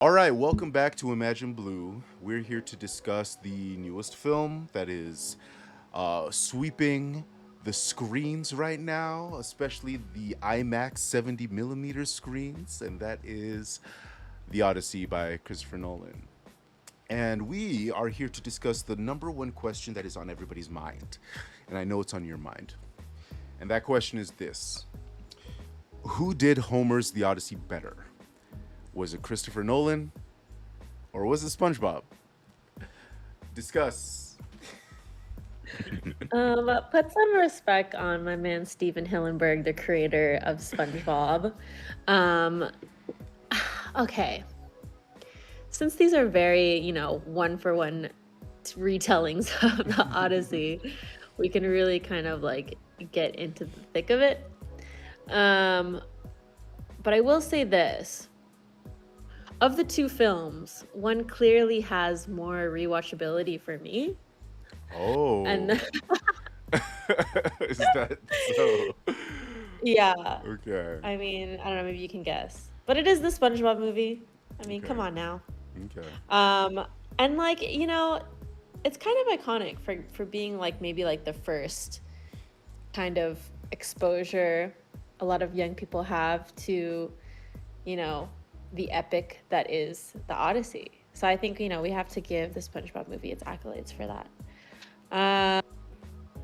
All right, welcome back to Imagine Blue. We're here to discuss the newest film that is sweeping the screens right now, especially the IMAX 70 millimeter screens, and that is The Odyssey by Christopher Nolan. And we are here to discuss the number one question that is on everybody's mind. And I know it's on your mind. And that question is this: who did Homer's The Odyssey better? Was it Christopher Nolan or was it SpongeBob? Discuss. Put some respect on my man Steven Hillenburg, the creator of SpongeBob. Um, okay, since these are very, one for one retellings of the Odyssey, we can really kind of like get into the thick of it. Um, but I will say this. Of the two films, one clearly has more rewatchability for me. Oh, And is that so? yeah, Okay. I mean, I don't know, maybe you can guess. But it is the SpongeBob movie. I mean, come Okay. on now. Okay. Um, and like, it's kind of iconic for being like maybe like the first kind of exposure a lot of young people have to, you know, the epic that is the Odyssey. So I think, we have to give the SpongeBob movie its accolades for that. Um,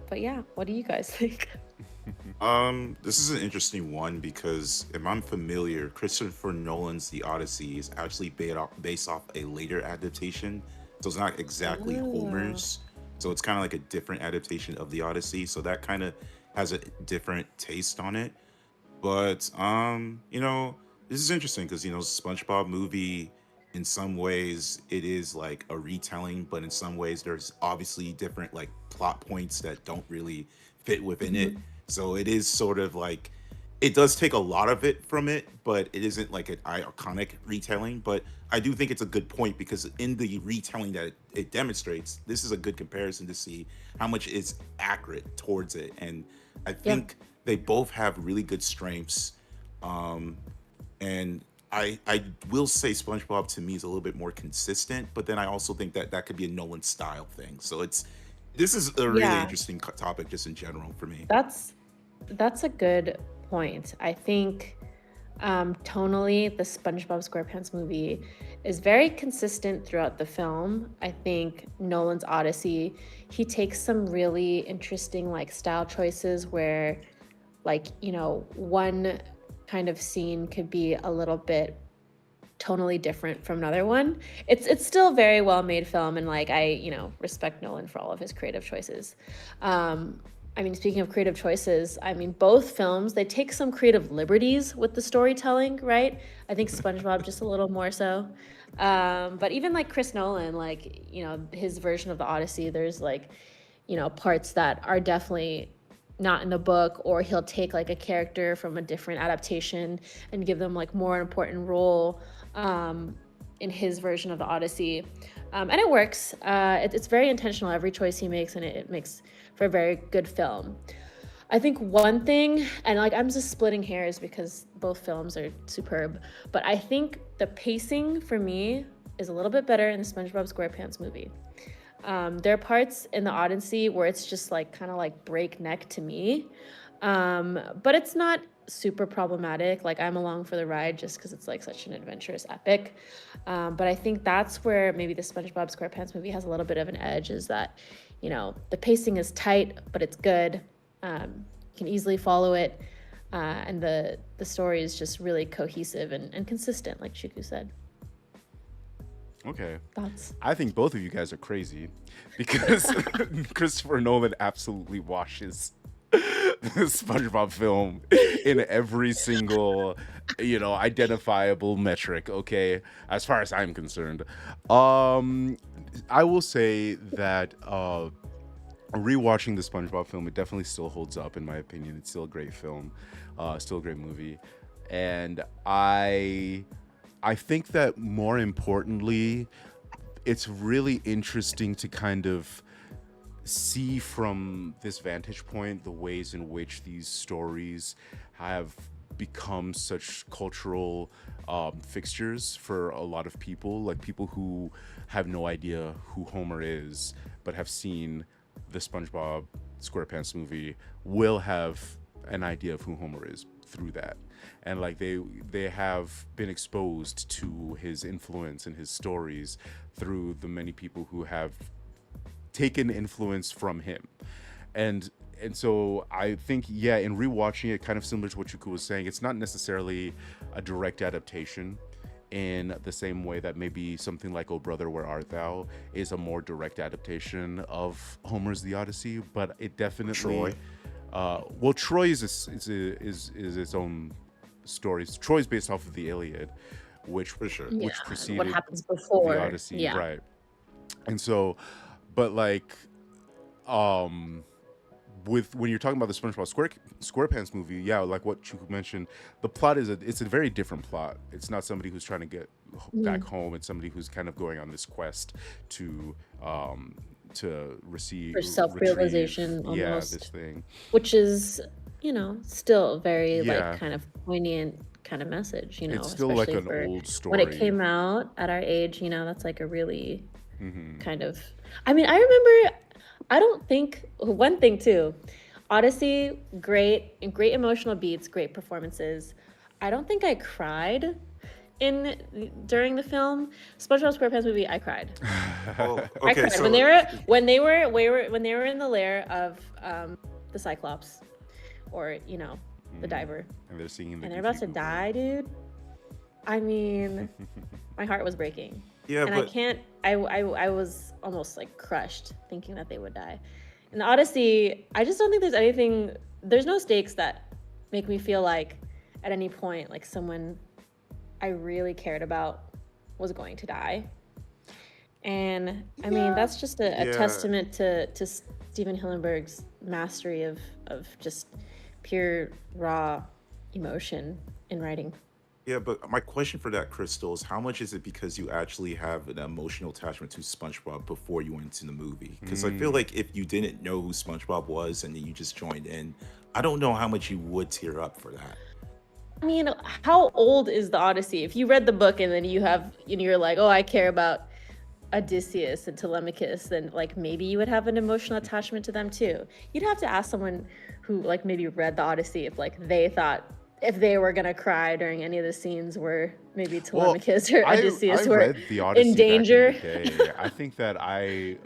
but yeah, what do you guys think? This is an interesting one because if I'm familiar, Christopher Nolan's The Odyssey is actually based off a later adaptation. So it's not exactly Oh, Homer's. So it's kind of like a different adaptation of The Odyssey. So that kind of has a different taste on it. But this is interesting because SpongeBob movie in some ways it is like a retelling, but in some ways there's obviously different like plot points that don't really fit within it. mhm. So it is sort of like it does take a lot of it from it, but it isn't like an iconic retelling. But I do think it's a good point because in the retelling that it demonstrates, this is a good comparison to see how much it's accurate towards it. And I Yeah. think they both have really good strengths. Um, and I will say SpongeBob to me is a little bit more consistent, but then I also think that that could be a Nolan style thing. So this is a really Yeah, interesting topic just in general for me. that's that's a good point. I think tonally, the SpongeBob SquarePants movie is very consistent throughout the film. I think Nolan's Odyssey, he takes some really interesting like style choices where like, one kind of scene could be a little bit tonally different from another one. It's still very well made film, and like I, respect Nolan for all of his creative choices. Um, I mean, speaking of creative choices, I mean, both films they take some creative liberties with the storytelling, right? I think SpongeBob just a little more so. But even like Chris Nolan, like his version of the Odyssey, there's like parts that are definitely not in the book, or he'll take like a character from a different adaptation and give them like more important role um, in his version of the Odyssey. And it works. It's very intentional, every choice he makes, and it makes for a very good film. I think one thing, and like I'm just splitting hairs because both films are superb, but I think the pacing for me is a little bit better in the SpongeBob SquarePants movie. There are parts in the Odyssey where it's just like kind of like breakneck to me, but it's not super problematic. Like I'm along for the ride just because it's like such an adventurous epic. But I think that's where maybe the SpongeBob SquarePants movie has a little bit of an edge. Is that the pacing is tight, but it's good. You can easily follow it, and the story is just really cohesive and consistent, like Shuku said. Okay. Thoughts? I think both of you guys are crazy because Christopher Nolan absolutely washes the SpongeBob film in every single, identifiable metric, okay, as far as I'm concerned. Um I will say that rewatching the SpongeBob film, it definitely still holds up in my opinion. It's still a great film, still a great movie. And I think that more importantly, it's really interesting to kind of see from this vantage point the ways in which these stories have become such cultural fixtures for a lot of people, like people who have no idea who Homer is but have seen the SpongeBob SquarePants movie will have an idea of who Homer is through that. And like they have been exposed to his influence and his stories through the many people who have taken influence from him. And so I think, yeah, in rewatching it, kind of similar to what Chuku was saying, it's not necessarily a direct adaptation in the same way that maybe something like Oh Brother, Where Art Thou is a more direct adaptation of Homer's The Odyssey, but it definitely Troy. well, Troy is its own story. Troy's based off of the Iliad, which For sure. Yeah, which what preceded happens the before? Odyssey, Yeah. right? And so, but like, um, with when you're talking about the SpongeBob SquarePants movie, yeah, like what Chuku mentioned, the plot it's a very different plot. It's not somebody who's trying to get back Mhm. home. It's somebody who's kind of going on this quest to receive For retrieve, self-realization yeah, almost, this thing, which is, still a very like yeah. kind of poignant kind of message, It's still like especially an for old when it story. came out at our age, that's like a really Hmm. kind of, I mean, I remember, I don't think, one thing too, Odyssey, great emotional beats, great performances. I don't think I cried during the film. SpongeBob SquarePants movie, I cried. Well, I okay, cried when so they were in the lair of the Cyclops, or the diver, And they're singing the and they're Goofy about to Goober. die, dude. I mean, my heart was breaking, yeah, and I but can't. I was almost like crushed thinking that they would die. In the Odyssey, I just don't think there's anything. There's no stakes that make me feel like at any point like someone I really cared about was going to die. And I mean, Yeah. that's just a yeah, testament to Steven Hillenburg's mastery of just pure raw emotion in writing. yeah, but my question for that, Crystal, is how much is it because you actually have an emotional attachment to SpongeBob before you went to the movie? Because I feel Mm. like if you didn't know who SpongeBob was and then you just joined in, I don't know how much you would tear up for that. I mean, how old is the Odyssey? If you read the book and then you're like, oh, I care about Odysseus and Telemachus, then like maybe you would have an emotional attachment to them too. You'd have to ask someone who like maybe read the Odyssey if like they thought if they were gonna cry during any of the scenes where maybe Well, Telemachus or I Odysseus were read the in Odyssey back in the danger. day. I think that I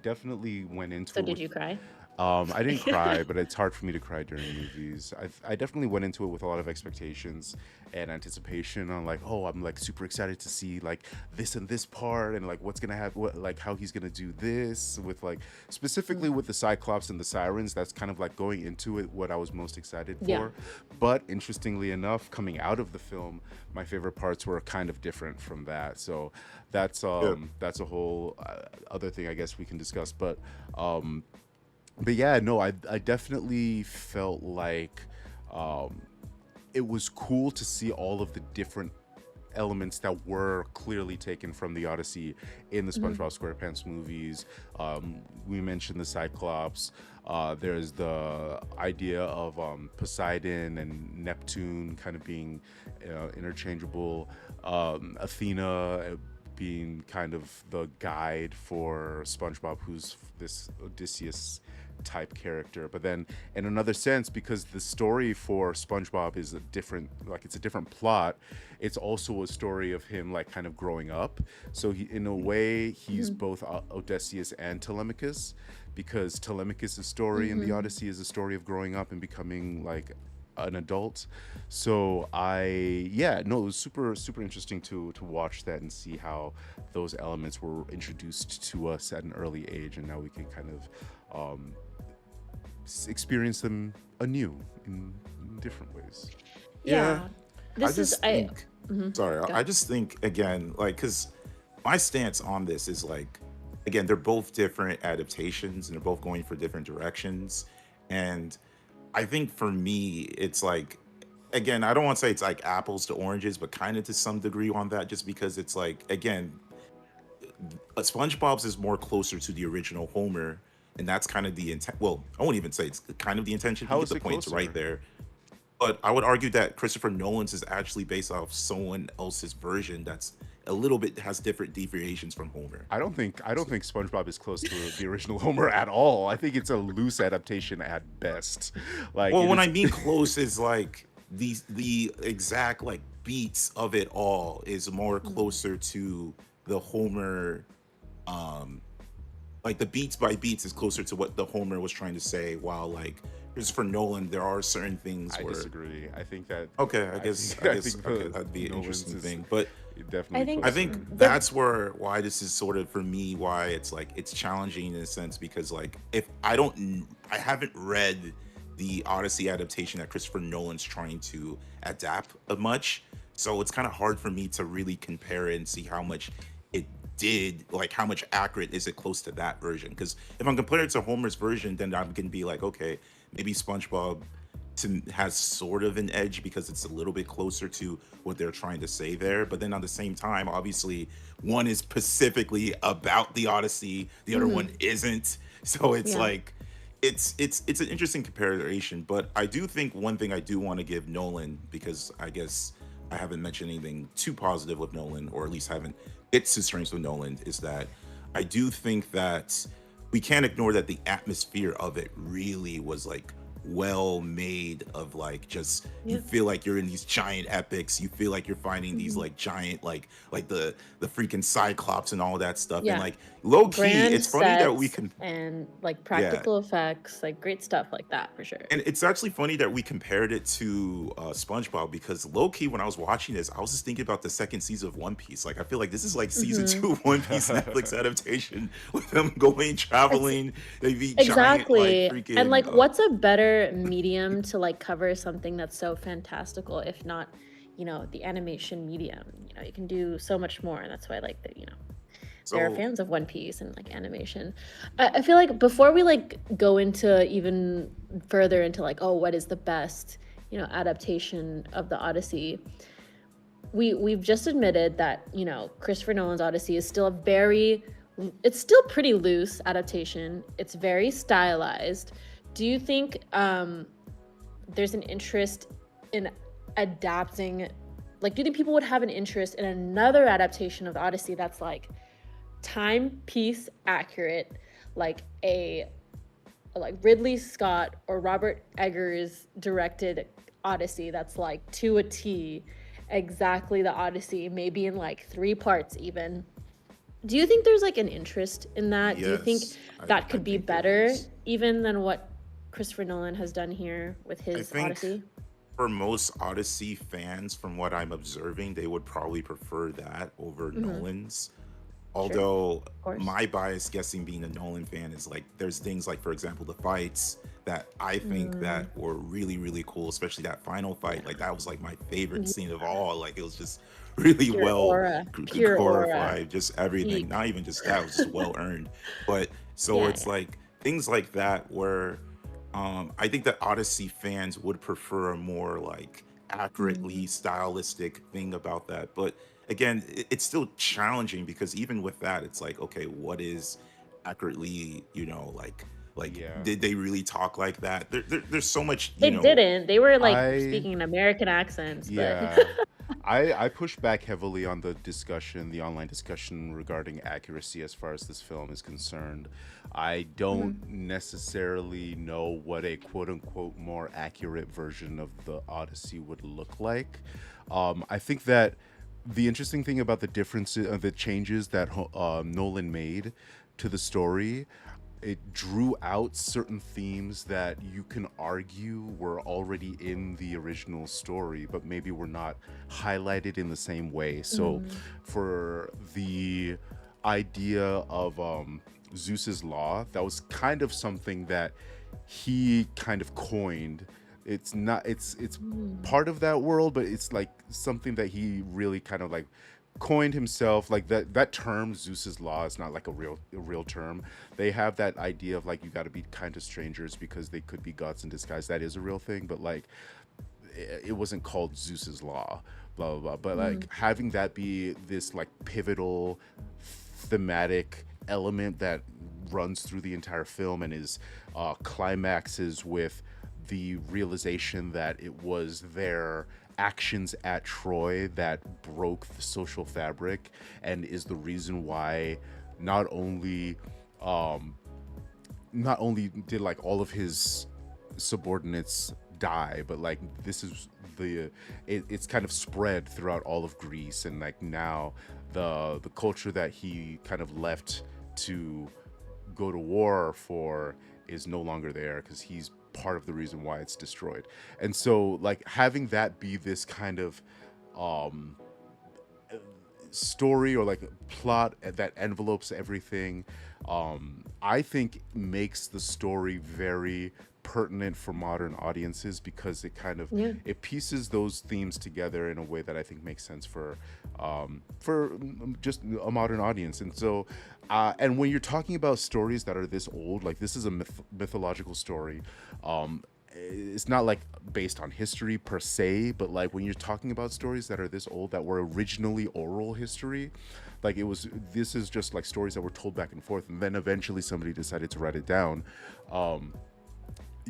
definitely went into So it did with you cry? I didn't cry, but it's hard for me to cry during movies. I definitely went into it with a lot of expectations and anticipation on like, oh, I'm like super excited to see like this and this part and like what's gonna happen, what like how he's gonna do this with like specifically with the Cyclops and the Sirens. That's kind of like going into it what I was most excited Yeah. for. But interestingly enough, coming out of the film, my favorite parts were kind of different from that. So Yeah. that's a whole other thing I guess we can discuss. But yeah, no, I definitely felt like um, it was cool to see all of the different elements that were clearly taken from the Odyssey in the Mhm. SpongeBob SquarePants movies. We mentioned the Cyclops. There's the idea of Poseidon and Neptune kind of being interchangeable. Athena being kind of the guide for SpongeBob, who's this Odysseus type character. But then, in another sense, because the story for SpongeBob is a different, like it's a different plot, it's also a story of him like kind of growing up. So he, in a way, he's Mhm. both Odysseus and Telemachus, because Telemachus' story in the Mhm. Odyssey is a story of growing up and becoming like an adult. So yeah, no, it was super interesting to watch that and see how those elements were introduced to us at an early age, and now we can kind of um, experience them anew in different ways. Yeah. Yeah. I This is just I think, Mhm. sorry, Go. I just think again, like, because my stance on this is like, again, they're both different adaptations and they're both going for different directions. And I think for me, it's like, again, I don't want to say it's like apples to oranges, but kind of to some degree on that, just because it's like, again, SpongeBob's is more closer to the original Homer. And that's kind of the intent. Well, I won't even say it's kind of the intention. You How get is the it point right closer? there. But I would argue that Christopher Nolan's is actually based off someone else's version that's a little bit has different deviations from Homer. I don't think SpongeBob is close to the original Homer at all. I think it's a loose adaptation at best. Like Well, it when I is. mean close is like the exact like beats of it all is more Mhm. closer to the Homer um like the beats by beats is closer to what the Homer was trying to say, while like Christopher Nolan, there are certain things I where disagree. I think that okay, I I guess think I I guess think okay, the that'd be an Nolan's interesting is thing. But I definitely think I closer. think the that's why this is sort of for me why it's like it's challenging in a sense because like if I don't I haven't read the Odyssey adaptation that Christopher Nolan's trying to adapt much, so it's kind of hard for me to really compare it and see how much it did, like how much accurate is it close to that version, because if I'm comparing it to Homer's version, then I'm gonna be like, okay, maybe SpongeBob has sort of an edge because it's a little bit closer to what they're trying to say there. But then at the same time, obviously, one is specifically about the Odyssey, the other one mhm, isn't. So it's yeah. like it's an interesting comparison. But I do think one thing I do want to give Nolan, because I guess I haven't mentioned anything too positive with Nolan, or at least haven't it's his strengths with Nolan, is that I do think that we can't ignore that the atmosphere of it really was like well made, of like just you Yeah. feel like you're in these giant epics, you feel like you're finding these Mhm. like giant like the freaking cyclops and all that stuff, and Yeah. like low key Grand it's funny that we sets can and like yeah, practical effects, like great stuff like that for sure. and it's actually funny that we compared it to SpongeBob, because low key when I was watching this, I was just thinking about the second season of One Piece. Like I feel like this is like season Mhm. two of One Piece Netflix adaptation with them going It's traveling. They be giant like exactly. And freaking like what's a better medium to like cover something that's so fantastical if not, the animation medium. You can do so much more and that's why like there are so fans of One Piece and like animation. I feel like before we like go into even further into like, oh, what is the best, adaptation of the Odyssey, we've just admitted that, Christopher Nolan's Odyssey is still a very it's still pretty loose adaptation. It's very stylized. Do you think there's an interest in adapting, like do you think people would have an interest in another adaptation of the Odyssey that's like timepiece accurate, like a like Ridley Scott or Robert Eggers directed Odyssey that's like to a T, exactly the Odyssey, maybe in like three parts even. Do you think there's like an interest in that? Do you think yes, that I could be think there better is. even than what Christopher Nolan has done here with I his think Odyssey? for most Odyssey fans, from what I'm observing, they would probably prefer that over Hmm. Nolan's. Sure, Although of course. my bias guessing being a Nolan fan is like there's things like for example the fights that I think Mm, that were really cool, especially that final fight. yeah. Like that was like my favorite Yeah. scene of all. Like it was just really Pure well aura. Pure aura. choreographed, just everything. Peak. Not even just that, it was just well earned. But so Yeah, it's yeah. like things like that where I think that Odyssey fans would prefer a more like accurately Mm. stylistic thing about that. But again, it's still challenging because even with that, it's like, okay, what is accurately, like Yeah. did they really talk like that? There's so much, They didn't. They were like I speaking in American accents, but Yeah. I push back heavily on the online discussion regarding accuracy as far as this film is concerned. I don't Mhm. necessarily know what a quote unquote more accurate version of the Odyssey would look like. I think that the interesting thing about the differences of the changes that Nolan made to the story, it drew out certain themes that you can argue were already in the original story, but maybe were not highlighted in the same way. So, Mm. for the idea of Zeus's law, that was kind of something that he kind of coined. It's not. It's Mm. part of that world, but it's like something that he really kind of like coined himself. Like that term Zeus's law is not like a real term. They have that idea of like you got to be kind to strangers because they could be gods in disguise. That is a real thing, but like it wasn't called Zeus's law, blah blah blah. But like Mm. having that be this like pivotal thematic element that runs through the entire film and is climaxes with the realization that it was their actions at Troy that broke the social fabric and is the reason why not only um, not only did like all of his subordinates die, but like this is it's kind of spread throughout all of Greece, and like now the culture that he kind of left to go to war for is no longer there because he's part of the reason why it's destroyed. And so like having that be this kind of um story or like plot that envelopes everything, I think makes the story very pertinent for modern audiences because it kind of Yeah. it pieces those themes together in a way that I think makes sense for just a modern audience. And so and when you're talking about stories that are this old, like this is a mythological story, it's not like based on history per se, but like when you're talking about stories that are this old that were originally oral history, like this is just like stories that were told back and forth, and then eventually somebody decided to write it down. um,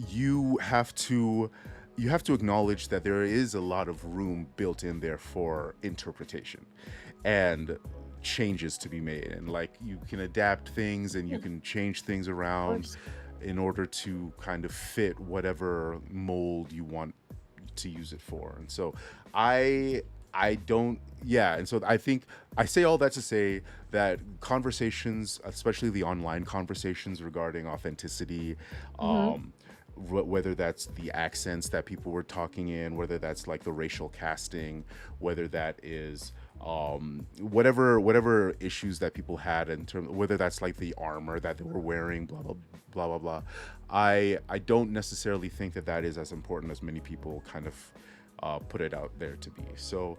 you have to acknowledge that there is a lot of room built in there for interpretation and changes to be made, and like you can adapt things and you Yeah. can change things Of around course. in order to kind of fit whatever mold you want to use it for. And so I don't, yeah. And so I think I say all that to say that conversations, especially the online conversations regarding authenticity, Mm-hmm. whether that's the accents that people were talking in, whether that's like the racial casting, whether that is whatever issues that people had in terms, whether that's like the armor that they were wearing, blah blah blah blah blah. I don't necessarily think that that is as important as many people kind of put it out there to be. So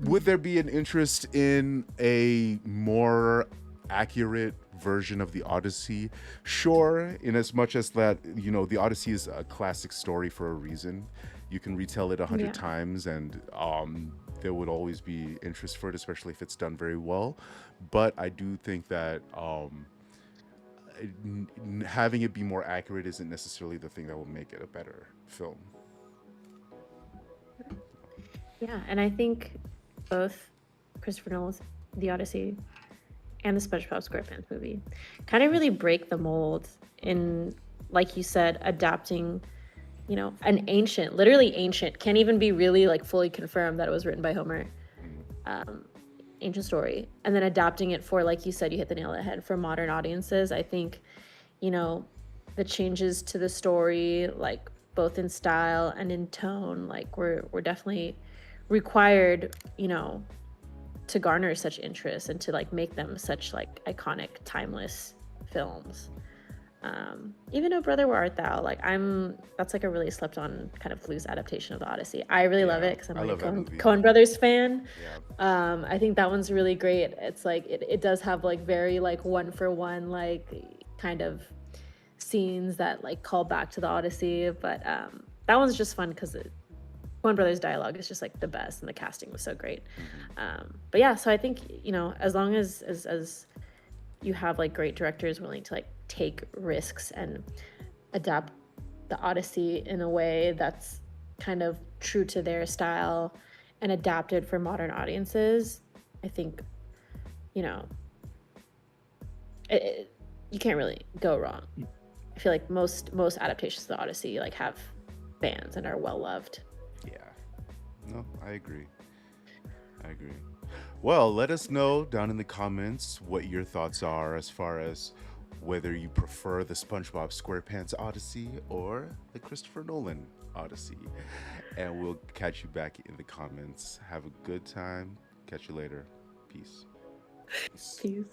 would there be an interest in a more accurate version of the Odyssey? Sure, in as much as that, you know, the Odyssey is a classic story for a reason. You can retell it 100 Yeah. times, and there would always be interest for it, especially if it's done very well. But I do think that having it be more accurate isn't necessarily the thing that will make it a better film. Yeah, and I think both Christopher Nolan's The Odyssey and the SpongeBob SquarePants movie kind of really break the mold in, like you said, adapting, you know, an ancient, literally ancient, can't even be really like fully confirmed that it was written by Homer, um, ancient story, and then adapting it for, like you said, you hit the nail on the head, for modern audiences. I think, you know, the changes to the story, like both in style and in tone, like were definitely required, you know, to garner such interest and to like make them such like iconic, timeless films. Even Oh Brother Where Art Thou, like that's like a really slept on kind of loose adaptation of the Odyssey. I really love Yeah, it because I'm I like a love that movie. Coen Brothers fan. Yeah. I think that one's really great. It's like it does have like very like one for one like kind of scenes that like call back to the Odyssey, but that one's just fun because Coen Brothers dialogue is just like the best, and the casting was so great. But yeah, so I think, you know, as long as you have like great directors willing to like take risks and adapt the Odyssey in a way that's kind of true to their style and adapted for modern audiences, I think, you know, you can't really go wrong. I feel like most adaptations of the Odyssey like have fans and are well loved. Yeah. No, I agree. I agree. Well, let us know down in the comments what your thoughts are as far as whether you prefer the SpongeBob SquarePants Odyssey or the Christopher Nolan Odyssey. And we'll catch you back in the comments. Have a good time. Catch you later. Peace. Peace. Peace.